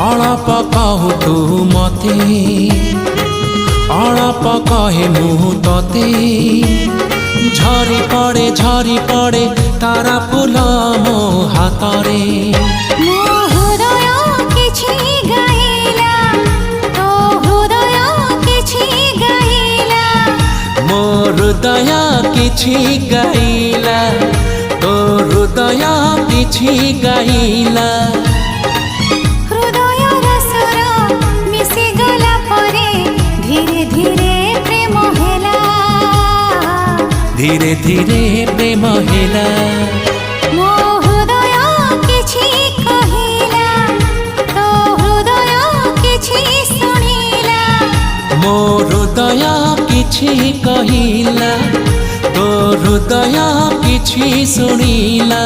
अळप कहु तू मते अळप कहे मु तते झरी पड़े तारा फूल मो हातरे मो हृदय किछि गाइला तो हृदय किछि गाइला मो हृदय किछि गाइला तो हृदय किछि गाइला हृदय रसर मिसी गला परे धीरे धीरे प्रेम हेला धीरे धीरे प्रेम हेला मो हृदय किछि कहिला तो हृदय किछि सुनिला मो हृदय किछि कहिला तो हृदय किछि सुनिला।